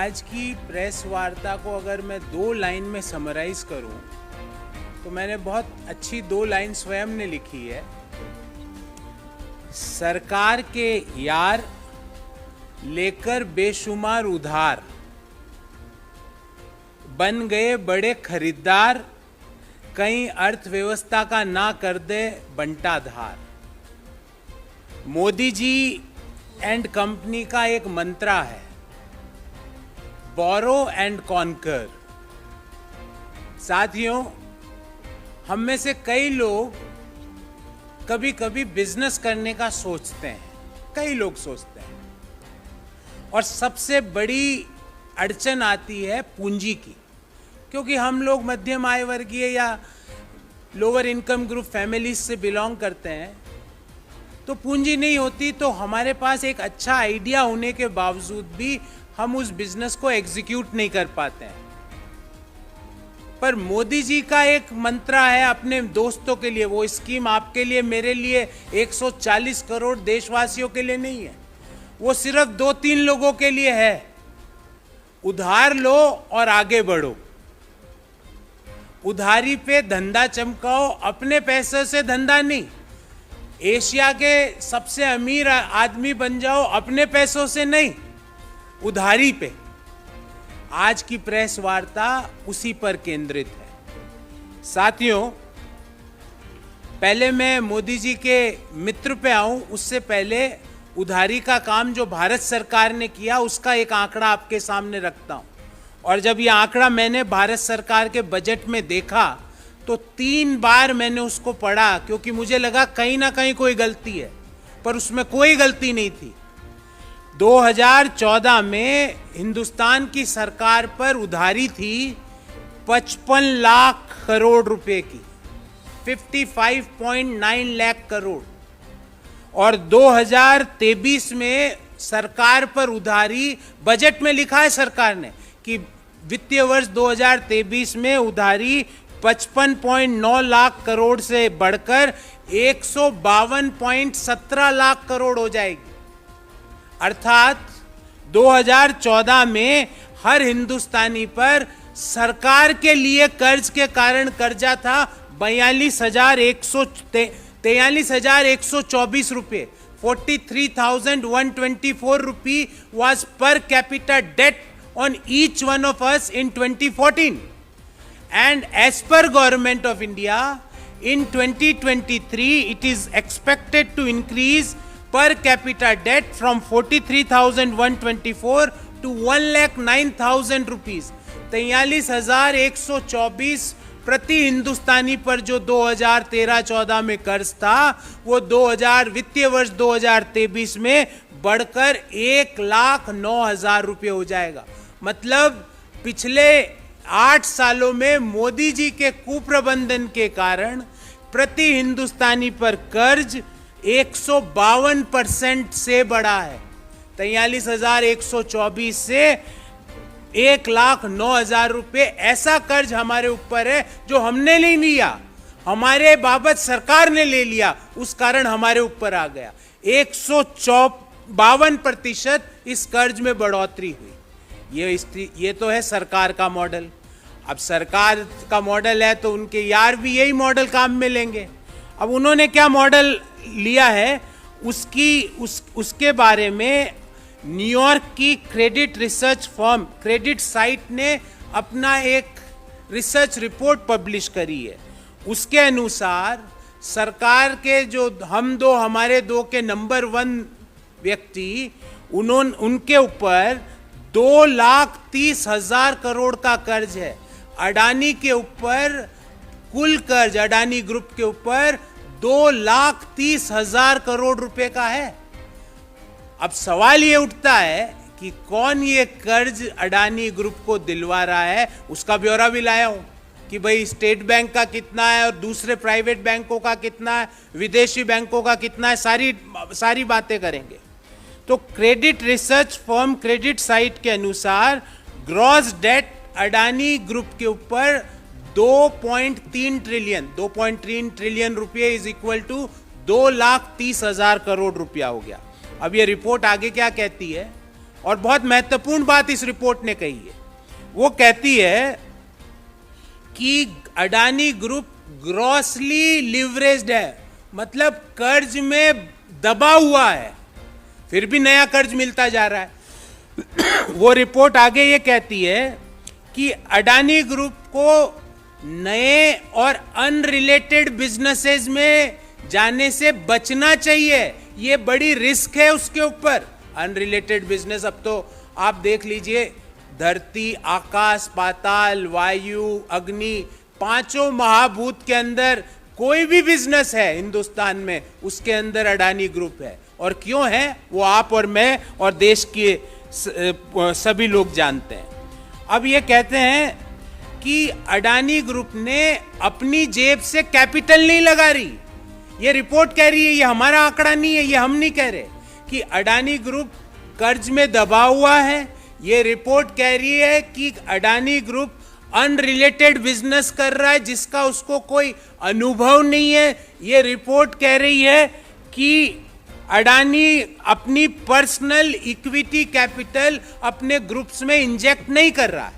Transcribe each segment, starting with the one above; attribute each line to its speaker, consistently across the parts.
Speaker 1: आज की प्रेस वार्ता को अगर मैं 2 लाइन में समराइज करूं तो मैंने बहुत अच्छी 2 लाइन स्वयं ने लिखी है। सरकार के यार लेकर बेशुमार उधार, बन गए बड़े खरीदार, कहीं अर्थव्यवस्था का ना कर दे बंटाधार। मोदी जी एंड कंपनी का एक मंत्रा है, बोरो एंड कॉन्कर। साथियों, हम में से कई लोग कभी कभी बिजनेस करने का सोचते हैं, कई लोग सोचते हैं, और सबसे बड़ी अड़चन आती है पूंजी की, क्योंकि हम लोग मध्यम आय वर्गीय या लोअर इनकम ग्रुप फैमिलीज से बिलोंग करते हैं, तो पूंजी नहीं होती तो हमारे पास एक अच्छा आइडिया होने के बावजूद भी हम उस बिजनेस को एग्जीक्यूट नहीं कर पाते हैं। पर मोदी जी का एक मंत्रा है अपने दोस्तों के लिए, वो स्कीम आपके लिए, मेरे लिए, 140 करोड़ देशवासियों के लिए नहीं है, वो सिर्फ 2-3 लोगों के लिए है। उधार लो और आगे बढ़ो, उधारी पे धंधा चमकाओ, अपने पैसे से धंधा नहीं। एशिया के सबसे अमीर आदमी बन जाओ, अपने पैसों से नहीं, उधारी पे। आज की प्रेस वार्ता उसी पर केंद्रित है। साथियों, पहले मैं मोदी जी के मित्र पे आऊं, उससे पहले उधारी का काम जो भारत सरकार ने किया उसका एक आंकड़ा आपके सामने रखता हूं। और जब ये आंकड़ा मैंने भारत सरकार के बजट में देखा तो 3 बार मैंने उसको पढ़ा, क्योंकि मुझे लगा कहीं ना कहीं कोई गलती है, पर उसमें कोई गलती नहीं थी। 2014 में हिंदुस्तान की सरकार पर उधारी थी 55 लाख करोड़ रुपए की, 55.9 लाख करोड़। और 2023 में सरकार पर उधारी, बजट में लिखा है सरकार ने कि वित्तीय वर्ष 2023 में उधारी 55.9 लाख करोड़ से बढ़कर 152.17 लाख करोड़ हो जाएगी। अर्थात 2014 में हर हिंदुस्तानी पर सरकार के लिए कर्ज के कारण कर्जा था 43,124 रुपये। 43,124 रुपये was per capita debt on each one of us in 2014. And as per Government of India, in 2023 it is expected to increase per capita debt from 43,124 to 1,09,000 rupees। 43,124 प्रति हिंदुस्तानी पर जो 2013-14 में कर्ज था, वो 2000 वित्तीय वर्ष 2023 में बढ़कर 1,09,000 रुपये हो जाएगा। मतलब पिछले 8 सालों में मोदी जी के कुप्रबंधन के कारण प्रति हिंदुस्तानी पर कर्ज 152% से बढ़ा है। 43,124 से 1,09,000 रुपये ऐसा कर्ज हमारे ऊपर है जो हमने नहीं लिया, हमारे बाबत सरकार ने ले लिया, उस कारण हमारे ऊपर आ गया। 152% इस कर्ज में बढ़ोतरी हुई। ये तो है सरकार का मॉडल। अब सरकार का मॉडल है तो उनके यार भी यही मॉडल काम में लेंगे। अब उन्होंने क्या मॉडल लिया है उसके बारे में न्यूयॉर्क की credit research firm credit site ने अपना एक रिसर्च रिपोर्ट पब्लिश करी है। उसके अनुसार सरकार के जो हमारे दो के नंबर 1 व्यक्ति, उनके ऊपर 2,30,000 करोड़ का कर्ज है। अडानी के ऊपर कुल कर्ज, अडानी ग्रुप के ऊपर 2,30,000 करोड़ रुपए का है। अब सवाल ये उठता है कि कौन ये कर्ज अडानी ग्रुप को दिलवा रहा है। उसका ब्यौरा भी लाया हूं कि भाई स्टेट बैंक का कितना है और दूसरे प्राइवेट बैंकों का कितना है, विदेशी बैंकों का कितना है, सारी बातें करेंगे। तो credit research firm credit site के अनुसार ग्रॉस डेट अडानी ग्रुप के ऊपर 2.3 ट्रिलियन रुपये इज इक्वल टू 2,30,000 करोड़ रुपया हो गया। अब ये रिपोर्ट आगे क्या कहती है? और बहुत महत्वपूर्ण बात इस रिपोर्ट ने कही है। वो कहती है कि अडानी ग्रुप ग्रॉसली लिवरेज्ड है, मतलब कर्ज में दबा हुआ है, फिर भी नया कर्ज मिलता जा रहा है। वो रिपोर्ट आगे ये कहती है कि अडानी ग्रुप को नए और अनरिलेटेड बिजनेसेस में जाने से बचना चाहिए। ये बड़ी रिस्क है उसके ऊपर। अनरिलेटेड बिजनेस, अब तो आप देख लीजिए, धरती, आकाश, पाताल, वायु, अग्नि, पांचों महाभूत के अंदर कोई भी बिजनेस है हिंदुस्तान में, उसके अंदर अडानी ग्रुप है। और क्यों है वो आप और मैं और देश के सभी लोग जानते हैं। अब ये कहते हैं कि अडानी ग्रुप ने अपनी जेब से कैपिटल नहीं लगा रही। ये रिपोर्ट कह रही है, ये हमारा आंकड़ा नहीं है, ये हम नहीं कह रहे, कि अडानी ग्रुप कर्ज में दबा हुआ है। ये रिपोर्ट कह रही है कि अडानी ग्रुप अनरिलेटेड बिजनेस कर रहा है जिसका उसको कोई अनुभव नहीं है। ये रिपोर्ट कह रही है कि अडानी अपनी पर्सनल इक्विटी कैपिटल अपने ग्रुप्स में इंजेक्ट नहीं कर रहा है।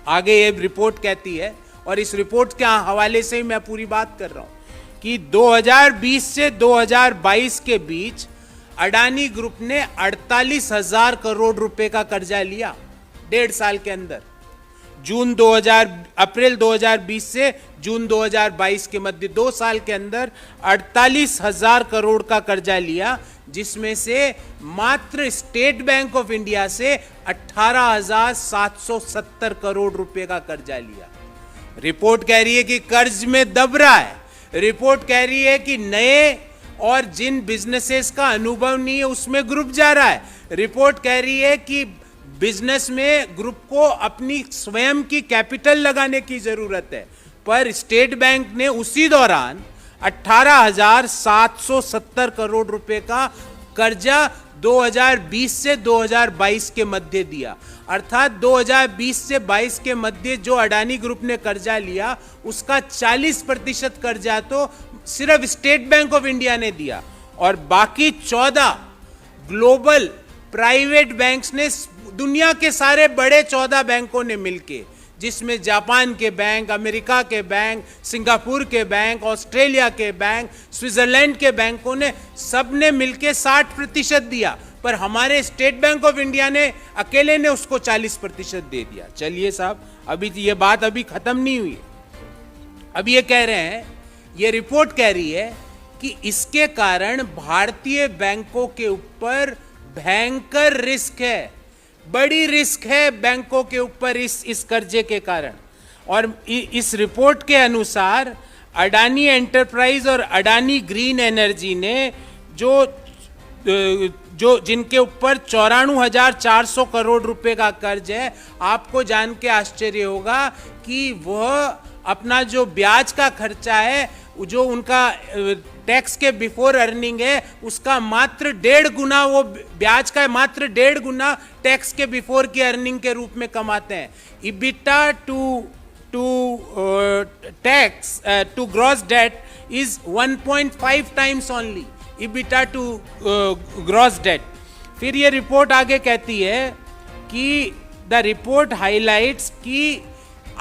Speaker 1: आगे ये रिपोर्ट कहती है, और इस रिपोर्ट के हवाले से ही मैं पूरी बात कर रहा हूं, कि 2020 से 2022 के बीच अडानी ग्रुप ने 48,000 करोड़ रुपए का कर्जा लिया 1.5 साल के अंदर। अप्रैल 2020 से जून 2022 के मध्य 2 साल के अंदर 48,000 करोड़ का कर्जा लिया, जिसमें से मात्र स्टेट बैंक ऑफ इंडिया से 18,770 करोड़ रुपए का कर्जा लिया। रिपोर्ट कह रही है कि कर्ज में दब रहा है। रिपोर्ट कह रही है कि नए और जिन बिजनेसेस का अनुभव नहीं है उसमें ग्रुप जा रहा है। रिपोर्ट कह रही है कि बिजनेस में ग्रुप को अपनी स्वयं की कैपिटल लगाने की जरूरत है, पर स्टेट बैंक ने उसी दौरान 18,770 करोड़ रुपए का कर्जा 2020 से 2022 के मध्य दिया। अर्थात 2020 से 22 के मध्य जो अडानी ग्रुप ने कर्जा लिया उसका 40% कर्जा तो सिर्फ स्टेट बैंक ऑफ इंडिया ने दिया, और बाकी 14 ग्लोबल प्राइवेट बैंक्स ने, दुनिया के सारे बड़े 14 बैंकों ने मिलके, जिसमें जापान के बैंक, अमेरिका के बैंक, सिंगापुर के बैंक, ऑस्ट्रेलिया के बैंक, स्विट्जरलैंड के बैंकों ने, सबने मिलके 60% दिया, पर हमारे स्टेट बैंक ऑफ इंडिया ने अकेले ने उसको 40% दे दिया। चलिए साहब, अभी ये बात अभी खत्म नहीं हुई। अब ये कह रहे हैं, ये रिपोर्ट कह रही है कि इसके कारण भारतीय बैंकों के ऊपर भयंकर रिस्क है, बड़ी रिस्क है बैंकों के ऊपर इस कर्जे के कारण। और इस रिपोर्ट के अनुसार अडानी एंटरप्राइज और अडानी ग्रीन एनर्जी ने जो जिनके ऊपर 94,400 करोड़ रुपए का कर्ज है, आपको जान के आश्चर्य होगा कि वह अपना जो ब्याज का खर्चा है, जो उनका टैक्स के बिफोर अर्निंग है, उसका मात्र 1.5 गुना, वो ब्याज का मात्र 1.5 गुना टैक्स के बिफोर की अर्निंग के रूप में कमाते हैं। EBITA to tax to gross debt is 1.5 times only, EBITA to gross debt. फिर ये रिपोर्ट आगे कहती है कि द रिपोर्ट हाईलाइट्स कि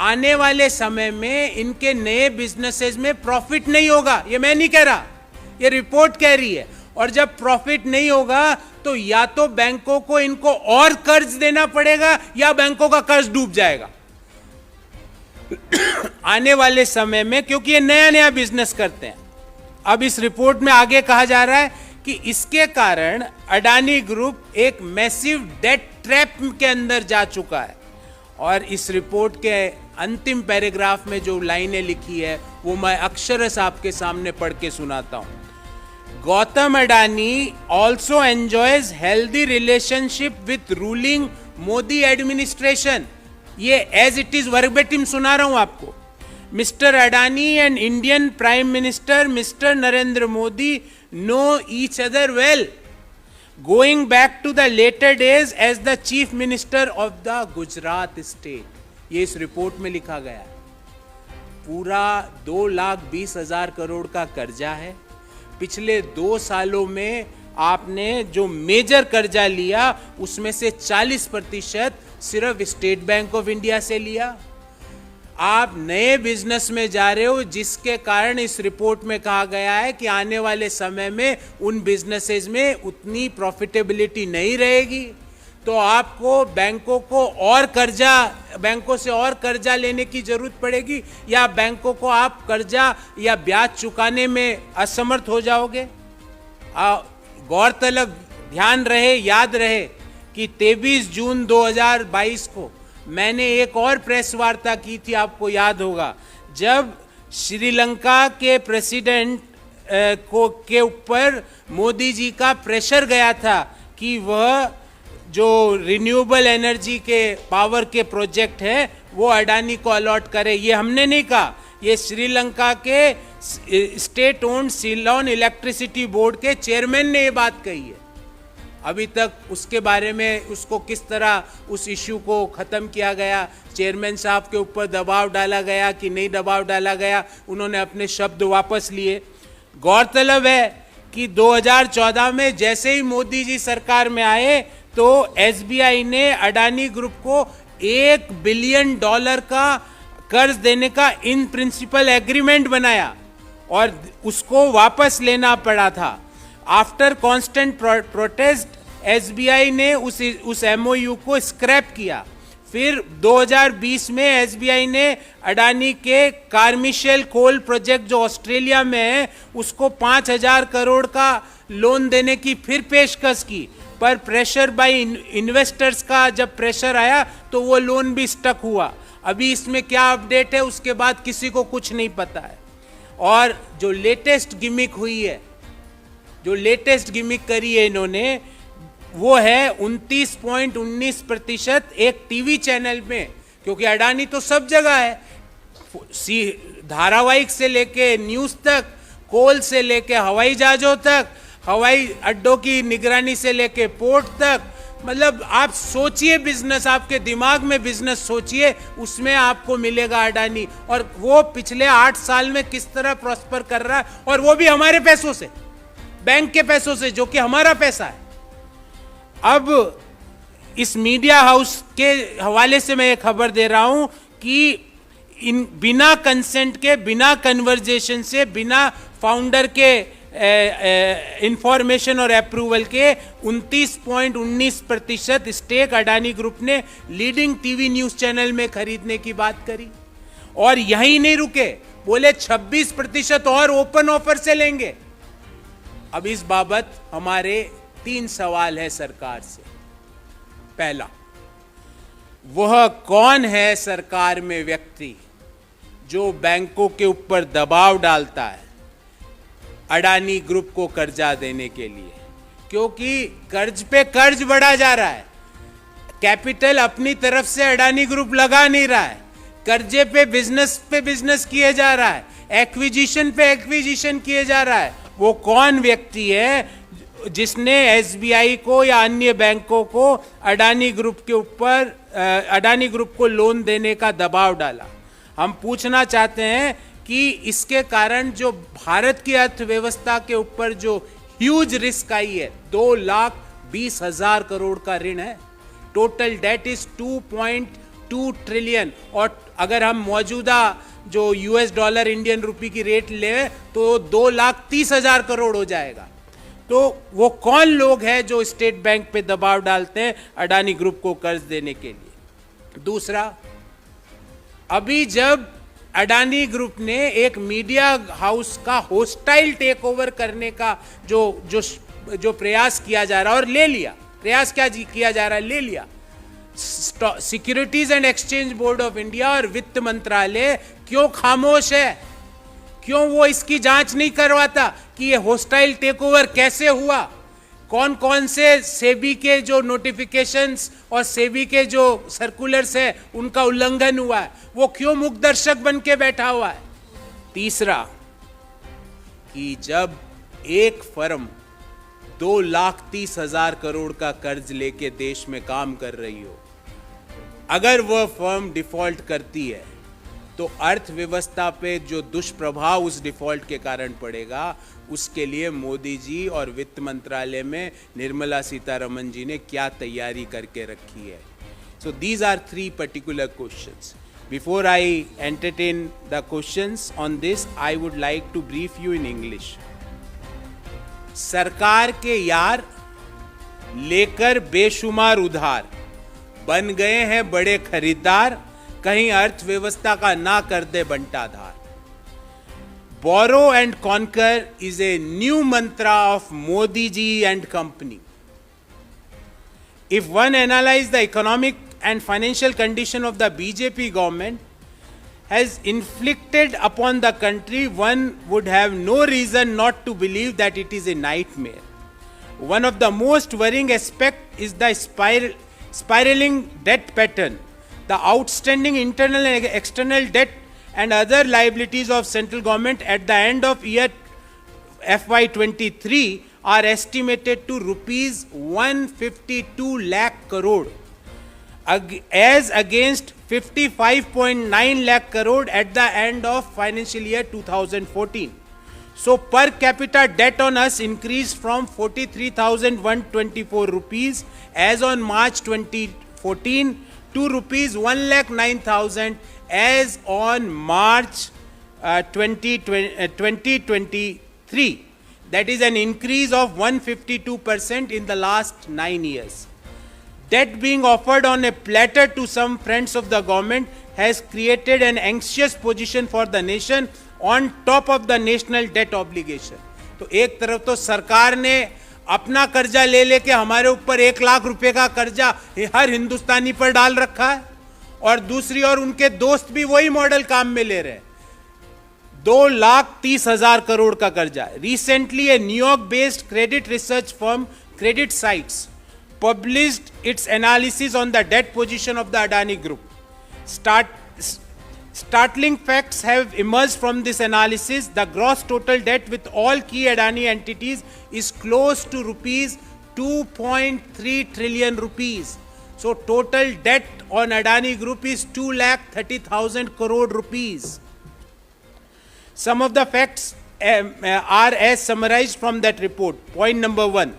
Speaker 1: आने वाले समय में इनके नए बिजनेसेस में प्रॉफिट नहीं होगा। ये मैं नहीं कह रहा, ये रिपोर्ट कह रही है। और जब प्रॉफिट नहीं होगा तो या तो बैंकों को इनको और कर्ज देना पड़ेगा या बैंकों का कर्ज डूब जाएगा आने वाले समय में, क्योंकि ये नया नया बिजनेस करते हैं। अब इस रिपोर्ट में आगे कहा जा रहा है कि इसके कारण अडानी ग्रुप एक मैसिव डेट ट्रैप के अंदर जा चुका है। और इस रिपोर्ट के अंतिम पैराग्राफ में जो लाइनें लिखी है वो मैं अक्षरशः आपके सामने पढ़ के सुनाता हूं। Gautam Adani also enjoys healthy relationship with ruling Modi administration. ये एज इट इज वर्बेटिम सुना रहा हूं आपको। Mister Adani and Indian prime minister mister Narendra Modi know each other well, going back to the later days as the chief minister of the Gujarat state। ये इस report में लिखा गया है। पूरा 2,20,000 करोड़ का कर्जा है। पिछले 2 सालों में आपने जो मेजर कर्जा लिया उसमें से 40% सिर्फ स्टेट बैंक ऑफ इंडिया से लिया। आप नए बिजनेस में जा रहे हो, जिसके कारण इस रिपोर्ट में कहा गया है कि आने वाले समय में उन बिजनेसेस में उतनी प्रॉफिटेबिलिटी नहीं रहेगी, तो आपको बैंकों से और कर्जा लेने की जरूरत पड़ेगी, या बैंकों को आप कर्जा या ब्याज चुकाने में असमर्थ हो जाओगे। गौरतलब, ध्यान रहे, याद रहे कि 23 जून 2022 को मैंने एक और प्रेस वार्ता की थी, आपको याद होगा, जब श्रीलंका के प्रेसिडेंट के ऊपर मोदी जी का प्रेशर गया था कि वह जो रिन्यूएबल एनर्जी के पावर के प्रोजेक्ट है वो अडानी को अलॉट करे। ये हमने नहीं कहा, ये श्रीलंका के state owned Ceylon electricity board के चेयरमैन ने ये बात कही है। अभी तक उसके बारे में उसको किस तरह उस इश्यू को ख़त्म किया गया, चेयरमैन साहब के ऊपर दबाव डाला गया कि नहीं दबाव डाला गया, उन्होंने अपने शब्द वापस लिए। गौरतलब है कि 2014 में जैसे ही मोदी जी सरकार में आए तो एसबीआई ने अडानी ग्रुप को $1 बिलियन का कर्ज देने का इन प्रिंसिपल एग्रीमेंट बनाया और उसको वापस लेना पड़ा था। आफ्टर कांस्टेंट प्रोटेस्ट एसबीआई ने उस एमओयू को स्क्रैप किया। फिर 2020 में एसबीआई ने अडानी के कार्मिशेल कोल प्रोजेक्ट जो ऑस्ट्रेलिया में है उसको 5,000 करोड़ का लोन देने की फिर पेशकश की, पर प्रेशर बाय इन्वेस्टर्स का जब प्रेशर आया तो वो लोन भी स्टक हुआ। अभी इसमें क्या अपडेट है उसके बाद किसी को कुछ नहीं पता है। और जो लेटेस्ट गिमिक हुई है, जो लेटेस्ट गिमिक करी है इन्होंने, वो है 29.19% एक टीवी चैनल में, क्योंकि अडानी तो सब जगह है, धारावाहिक से लेके न्यूज तक, कोल से लेके हवाई जहाजों तक, हवाई अड्डों की निगरानी से लेके पोर्ट तक, मतलब आप सोचिए बिजनेस, आपके दिमाग में बिजनेस सोचिए, उसमें आपको मिलेगा अडानी। और वो पिछले 8 साल में किस तरह प्रॉस्पर कर रहा है, और वो भी हमारे पैसों से, बैंक के पैसों से, जो कि हमारा पैसा है। अब इस मीडिया हाउस के हवाले से मैं ये खबर दे रहा हूं कि बिना कंसेंट के, बिना कन्वर्जेशन से, बिना फाउंडर के इंफॉर्मेशन और अप्रूवल के 29.19% स्टेक अडानी ग्रुप ने लीडिंग टीवी न्यूज चैनल में खरीदने की बात करी। और यहीं नहीं रुके, बोले 26% और ओपन ऑफर से लेंगे। अब इस बाबत हमारे 3 सवाल है सरकार से। पहला, वह कौन है सरकार में व्यक्ति जो बैंकों के ऊपर दबाव डालता है अडानी ग्रुप को कर्जा देने के लिए, क्योंकि कर्ज पे कर्ज बढ़ा जा रहा है, कैपिटल अपनी तरफ से अडानी ग्रुप लगा नहीं रहा है, कर्जे पे बिजनेस किए जा रहा है, एक्विजिशन पे एक्विजिशन किए जा रहा है। वो कौन व्यक्ति है जिसने एसबीआई को या अन्य बैंकों को अडानी ग्रुप के ऊपर, अडानी ग्रुप को लोन देने का दबाव डाला? हम पूछना चाहते हैं कि इसके कारण जो भारत की अर्थव्यवस्था के ऊपर जो ह्यूज रिस्क आई है, 2,20,000 करोड़ का ऋण है, टोटल डेट इज 2.2 ट्रिलियन। और अगर हम मौजूदा जो यूएस डॉलर इंडियन रुपी की रेट ले तो 2,30,000 करोड़ हो जाएगा। तो वो कौन लोग हैं जो स्टेट बैंक पे दबाव डालते हैं अडानी ग्रुप को कर्ज देने के लिए? दूसरा, अभी जब अडानी ग्रुप ने एक मीडिया हाउस का होस्टाइल टेक ओवर करने का जो प्रयास किया जा रहा है, और ले लिया, प्रयास क्या किया जा रहा है, ले लिया, securities and exchange board of India और वित्त मंत्रालय क्यों खामोश है? क्यों वो इसकी जांच नहीं करवाता कि ये होस्टाइल टेक ओवर कैसे हुआ, कौन कौन से सेबी के जो नोटिफिकेशंस और सेबी के जो सर्कुलर्स है उनका उल्लंघन हुआ है? वो क्यों मुख्य दर्शक बन के बैठा हुआ है? तीसरा, कि जब एक फर्म 2,30,000 करोड़ का कर्ज लेके देश में काम कर रही हो, अगर वह फर्म डिफॉल्ट करती है तो अर्थव्यवस्था पे जो दुष्प्रभाव उस डिफॉल्ट के कारण पड़ेगा, उसके लिए मोदी जी और वित्त मंत्रालय में निर्मला सीतारमण जी ने क्या तैयारी करके रखी है. So these are three particular questions. Before I entertain the questions on this, I would like to brief you in English. सरकार के यार लेकर बेशुमार उधार, बन गए हैं बड़े खरीदार, कहीं अर्थव्यवस्था का ना कर दे बंटाधार. Borrow and conquer is a new mantra of Modi ji and company. If one analyzes the economic and financial condition of the BJP government has inflicted upon the country, one would have no reason not to believe that it is a nightmare. One of the most worrying aspects is the spiraling debt pattern. The outstanding internal and external debt and other liabilities of central government at the end of year FY23 are estimated to rupees 152 lakh crore as against 55.9 lakh crore at the end of financial year 2014. So per capita debt on us increased from 43,124 rupees as on March 2014 to rupees 1,09,000 as on March 2023. That is an increase of 152% in the last 9 years. Debt being offered on a platter to some friends of the government has created an anxious position for the nation on top of the national debt obligation. तो एक तरफ तो सरकार ने अपना कर्जा ले लेके हमारे ऊपर 1 लाख रुपए का कर्जा हर हिंदुस्तानी पर डाल रखा है, और दूसरी ओर उनके दोस्त भी वही मॉडल काम में ले रहे हैं. 2,30,000 करोड़ का कर्जा. Recently, a New-York-based credit research firm, CreditSights, published its analysis on the debt position of the Adani Group. Startling facts have emerged from this analysis. The gross total debt with all key Adani entities is close to rupees 2.3 trillion rupees. So total debt on Adani Group is 2,30,000 crore rupees. Some of the facts are as summarized from that report. Point number 1.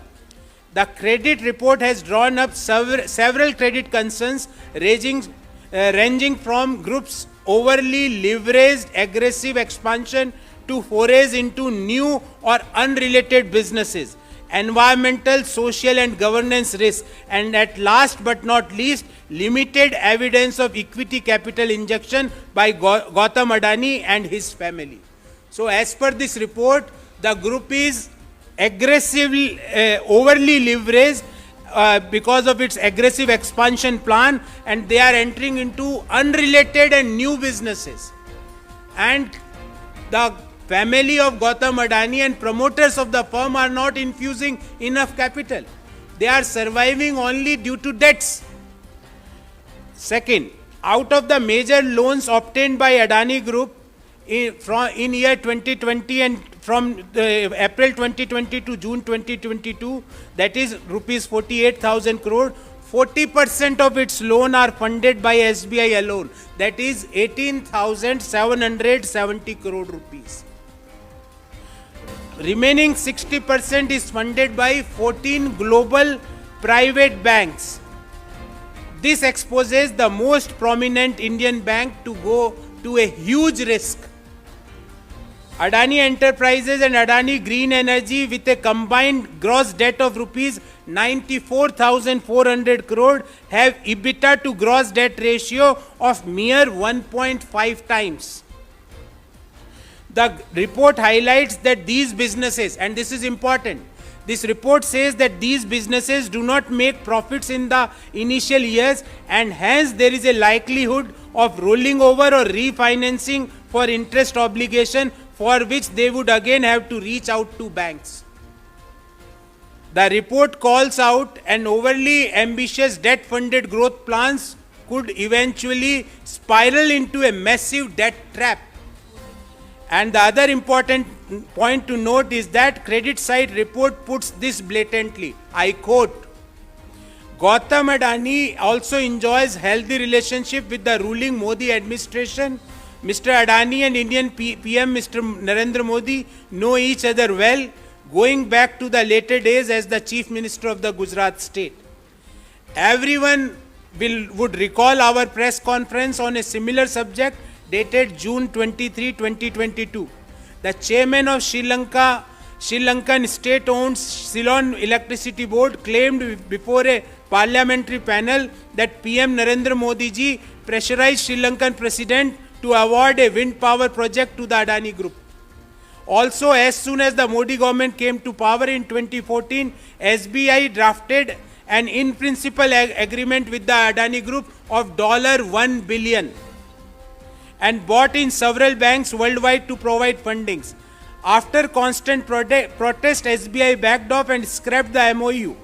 Speaker 1: The credit report has drawn up several credit concerns ranging from group's overly leveraged aggressive expansion to forays into new or unrelated businesses, environmental, social and governance risks, and at last but not least, limited evidence of equity capital injection by Gautam Adani and his family. So as per this report, the group is aggressively, overly leveraged because of its aggressive expansion plan, and they are entering into unrelated and new businesses. And the family of Gautam Adani and promoters of the firm are not infusing enough capital. They are surviving only due to debts. Second, out of the major loans obtained by Adani Group in year 2020 and from April 2020 to June 2022, that is rupees 48,000 crore, 40% of its loan are funded by SBI alone. That is 18,770 crore rupees. Remaining 60% is funded by 14 global private banks. This exposes the most prominent Indian bank to go to a huge risk. Adani Enterprises and Adani Green Energy, with a combined gross debt of rupees 94,400 crore, have EBITDA to gross debt ratio of mere 1.5 times. The report highlights that these businesses, and this is important, this report says that these businesses do not make profits in the initial years, and hence there is a likelihood of rolling over or refinancing for interest obligation, for which they would again have to reach out to banks. The report calls out an overly ambitious debt-funded growth plans could eventually spiral into a massive debt trap. And the other important point to note is that CreditSights report puts this blatantly. I quote, Gautam Adani also enjoys healthy relationship with the ruling Modi administration, Mr. Adani and Indian PM Mr. Narendra Modi know each other well, going back to the later days as the Chief Minister of the Gujarat state. Everyone would recall our press conference on a similar subject dated June 23, 2022. The chairman of Sri-Lankan state-owned Ceylon Electricity Board claimed before a parliamentary panel that PM Narendra Modi ji pressurized Sri Lankan president to award a wind power project to the Adani Group. Also, as soon as the Modi government came to power in 2014, SBI drafted an in-principle agreement with the Adani Group of $1 billion and bought in several banks worldwide to provide fundings. After constant protest, SBI backed off and scrapped the MOU.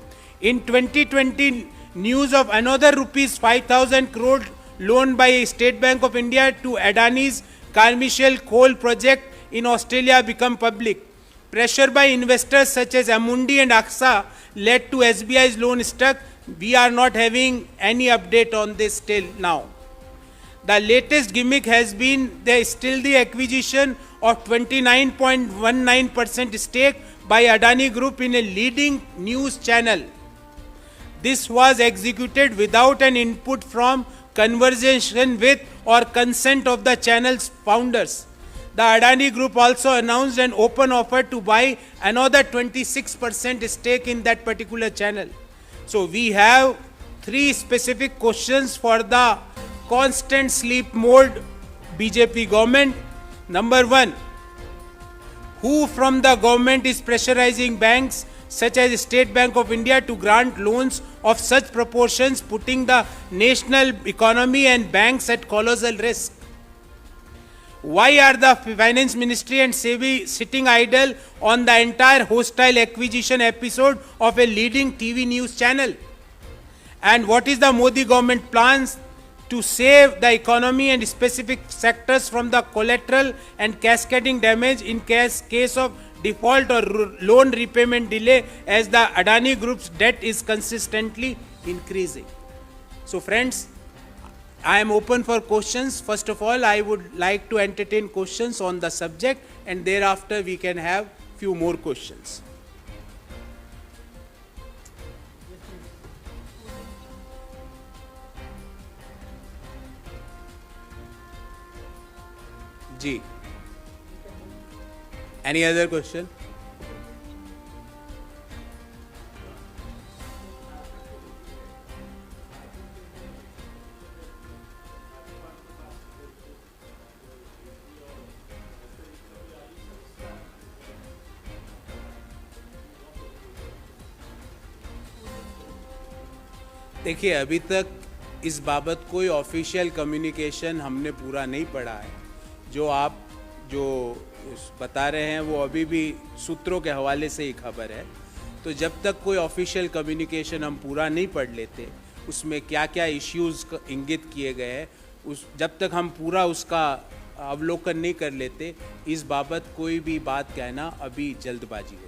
Speaker 1: In 2020, news of another rupees 5,000 crore loan by State Bank of India to Adani's Carmichael coal project in Australia become public. Pressure by investors such as Amundi and AXA led to SBI's loan stuck. We are not having any update on this till now. The latest gimmick has been the acquisition of 29.19% stake by Adani Group in a leading news channel. This was executed without an input from, conversation with, or consent of the channel's founders. The Adani Group also announced an open offer to buy another 26% stake in that particular channel. So we have 3 specific questions for the constant sleep mode BJP government. Number 1, who from the government is pressurizing banks such as State Bank of India to grant loans of such proportions, putting the national economy and banks at colossal risk? Why are the Finance Ministry and SEBI sitting idle on the entire hostile acquisition episode of a leading TV news channel? And what is the Modi government plans to save the economy and specific sectors from the collateral and cascading damage in case of default or loan repayment delay, as the Adani Group's debt is consistently increasing? So friends, I am open for questions. First of all, I would like to entertain questions on the subject, and thereafter we can have few more questions. Ji. Any other question? देखिए, अभी तक इस बाबत कोई official communication हमने पूरा नहीं पढ़ा है. जो आप जो बता रहे हैं वो अभी भी सूत्रों के हवाले से ही खबर है. तो जब तक कोई ऑफिशियल कम्युनिकेशन हम पूरा नहीं पढ़ लेते, उसमें क्या क्या इश्यूज़ इंगित किए गए हैं, जब तक हम पूरा उसका अवलोकन नहीं कर लेते, इस बाबत कोई भी बात कहना अभी जल्दबाजी होगी.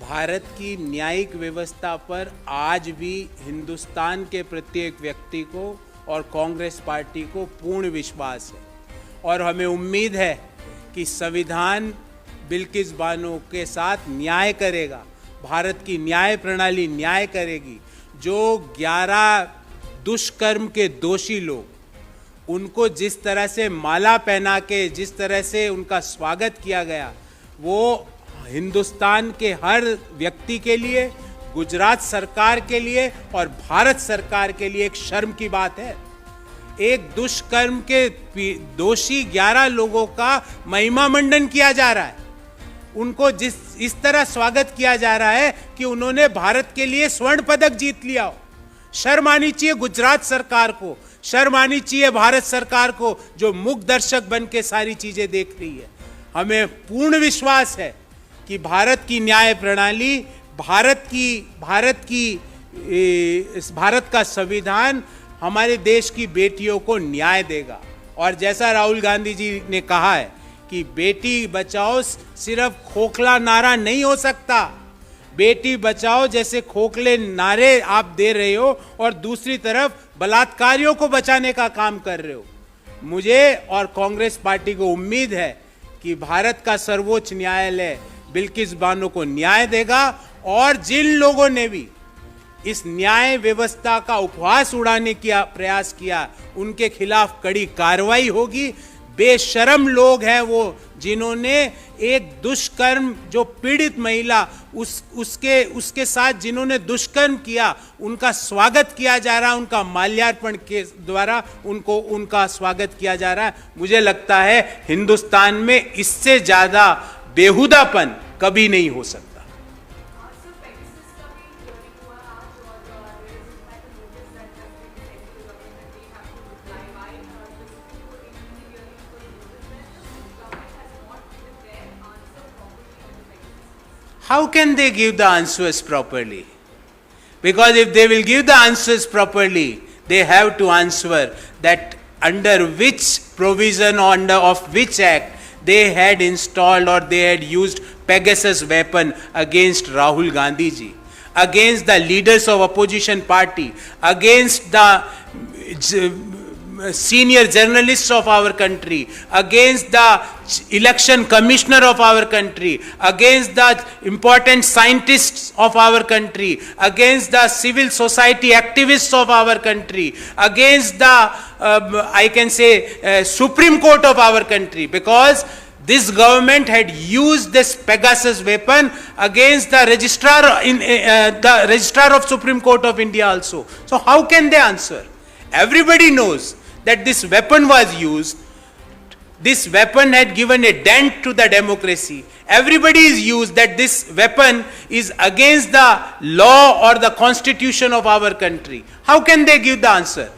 Speaker 1: भारत की न्यायिक व्यवस्था पर आज भी हिंदुस्तान के प्रत्येक व्यक्ति को और कांग्रेस पार्टी को पूर्ण विश्वास है, और हमें उम्मीद है कि संविधान बिल्किस बानो के साथ न्याय करेगा. भारत की न्याय प्रणाली न्याय करेगी. जो 11 दुष्कर्म के दोषी लोग, उनको जिस तरह से माला पहना के जिस तरह से उनका स्वागत किया गया, वो हिंदुस्तान के हर व्यक्ति के लिए, गुजरात सरकार के लिए और भारत सरकार के लिए एक शर्म की बात है. एक दुष्कर्म के दोषी 11 लोगों का महिमा मंडन किया जा रहा है. उनको इस तरह स्वागत किया जा रहा है कि उन्होंने भारत के लिए स्वर्ण पदक जीत लिया हो. शर्म आनी चाहिए गुजरात सरकार को, शर्म आनी चाहिए भारत सरकार को, जो मूक दर्शक बन के सारी चीजें देख रही है। हमें पूर्ण विश्वास है कि भारत की न्याय प्रणाली, भारत का संविधान हमारे देश की बेटियों को न्याय देगा। और जैसा राहुल गांधी जी ने कहा है कि बेटी बचाओ सिर्फ खोखला नारा नहीं हो सकता। बेटी बचाओ जैसे खोखले नारे आप दे रहे हो और दूसरी तरफ बलात्कारियों को बचाने का काम कर रहे हो। मुझे और कांग्रेस पार्टी को उम्मीद है कि भारत का सर्वोच्च न्यायालय बिल्किस बानो को न्याय देगा और जिन लोगों ने भी इस न्याय व्यवस्था का उपहास उड़ाने का प्रयास किया उनके खिलाफ कड़ी कार्रवाई होगी। बेशरम लोग हैं वो जिन्होंने एक दुष्कर्म, जो पीड़ित महिला उसके साथ जिन्होंने दुष्कर्म किया, उनका स्वागत किया जा रहा है, उनका माल्यार्पण के द्वारा उनका स्वागत किया जा रहा है। मुझे लगता है हिंदुस्तान में इससे ज्यादा बेहुदापन कभी नहीं हो सकता। How can they give the answers properly? Because if they will give the answers properly, they have to answer that under which provision, of which act they had installed or they had used Pegasus weapon against Rahul Gandhi ji, against the leaders of opposition party, against the senior journalists of our country, against the election commissioner of our country, against the important scientists of our country, against the civil society activists of our country, against the I can say Supreme Court of our country, because this government had used this Pegasus weapon against the registrar of Supreme Court of India also. So how can they answer? Everybody knows that this weapon was used. This weapon had given a dent to the democracy. Everybody is used that this weapon is against the law or the constitution of our country. How can they give the answer?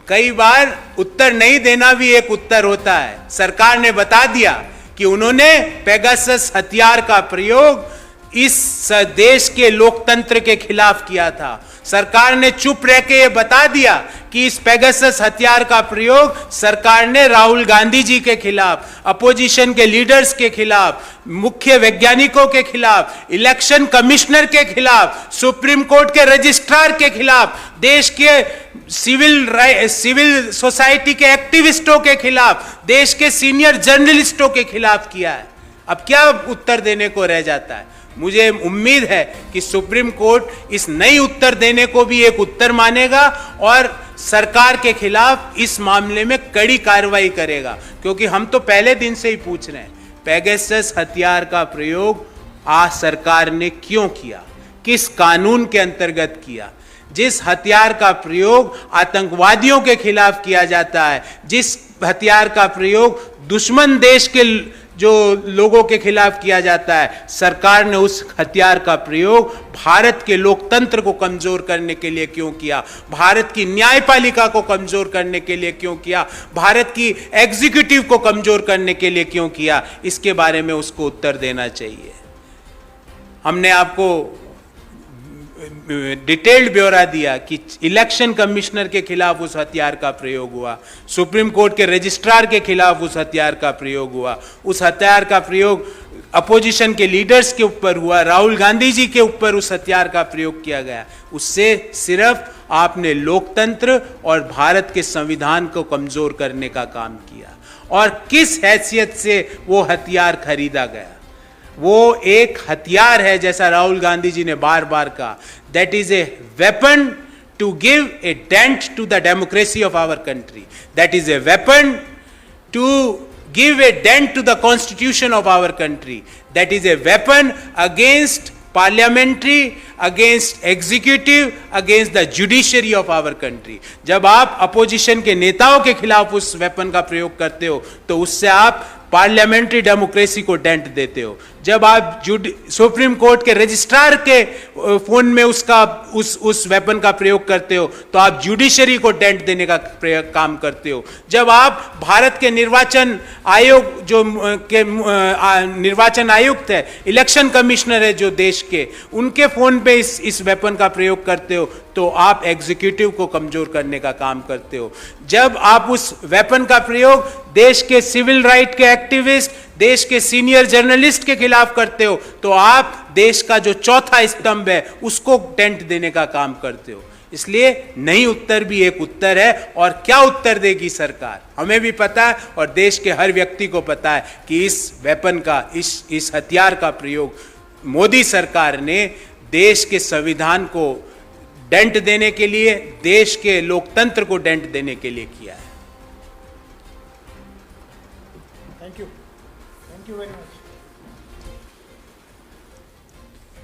Speaker 1: कई बार उत्तर नहीं देना भी एक उत्तर होता है। सरकार ने बता दिया कि उन्होंने पेगासस हथियार का प्रयोग इस देश के लोकतंत्र के खिलाफ किया था। सरकार ने चुप रह के ये बता दिया कि इस पेगासस हथियार का प्रयोग सरकार ने राहुल गांधी जी के खिलाफ, अपोजिशन के लीडर्स के खिलाफ, मुख्य वैज्ञानिकों के खिलाफ, इलेक्शन कमिश्नर के खिलाफ, सुप्रीम कोर्ट के रजिस्ट्रार के खिलाफ, देश के सिविल सोसाइटी के एक्टिविस्टों के खिलाफ, देश के सीनियर जर्नलिस्टों के खिलाफ किया है। अब क्या उत्तर देने को रह जाता है? मुझे उम्मीद है कि सुप्रीम कोर्ट इस नई उत्तर देने को भी एक उत्तर मानेगा और सरकार के खिलाफ इस मामले में कड़ी कार्रवाई करेगा। क्योंकि हम तो पहले दिन से ही पूछ रहे हैं, पेगासस हथियार का प्रयोग सरकार ने क्यों किया, किस कानून के अंतर्गत किया? जिस हथियार का प्रयोग आतंकवादियों के खिलाफ किया जाता है, जिस हथियार का प्रयोग दुश्मन देश के जो लोगों के खिलाफ किया जाता है, सरकार ने उस हथियार का प्रयोग भारत के लोकतंत्र को कमजोर करने के लिए क्यों किया? भारत की न्यायपालिका को कमजोर करने के लिए क्यों किया? भारत की एग्जीक्यूटिव को कमजोर करने के लिए क्यों किया? इसके बारे में उसको उत्तर देना चाहिए। हमने आपको डिटेल्ड ब्यौरा दिया कि इलेक्शन कमिश्नर के खिलाफ उस हथियार का प्रयोग हुआ, सुप्रीम कोर्ट के रजिस्ट्रार के खिलाफ उस हथियार का प्रयोग हुआ, उस हथियार का प्रयोग अपोजिशन के लीडर्स के ऊपर हुआ, राहुल गांधी जी के ऊपर उस हथियार का प्रयोग किया गया। उससे सिर्फ आपने लोकतंत्र और भारत के संविधान को कमजोर करने का काम किया। और किस हैसियत से वो हथियार खरीदा गया? वो एक हथियार है, जैसा राहुल गांधी जी ने बार बार कहा, that is a weapon to give a dent to the democracy of our country, that is a weapon to give a dent to the constitution of our country, that is a weapon against parliamentary, against executive, against the judiciary of our country. जब आप opposition के नेताओं के खिलाफ उस weapon का प्रयोग करते हो तो उससे आप पार्लियामेंट्री डेमोक्रेसी को डेंट देते हो। जब आप सुप्रीम कोर्ट के रजिस्ट्रार के फोन में उस वेपन का प्रयोग करते हो तो आप जुडिशरी को डेंट देने का काम करते हो। जब आप भारत के निर्वाचन आयोग जो निर्वाचन आयुक्त है, इलेक्शन कमिश्नर है जो देश के, उनके फोन पे इस वेपन का प्रयोग करते हो तो आप एग्जीक्यूटिव को कमजोर करने का काम करते हो। जब आप उस वेपन का प्रयोग देश के सिविल राइट के एक्टिविस्ट, देश के सीनियर जर्नलिस्ट के खिलाफ करते हो तो आप देश का जो चौथा स्तंभ है उसको डेंट देने का काम करते हो। इसलिए नहीं उत्तर भी एक उत्तर है। और क्या उत्तर देगी सरकार, हमें भी पता है और देश के हर व्यक्ति को पता है कि इस वेपन का, इस हथियार का प्रयोग मोदी सरकार ने देश के संविधान को डेंट देने के लिए, देश के लोकतंत्र को डेंट देने के लिए किया है।
Speaker 2: Thank you very much.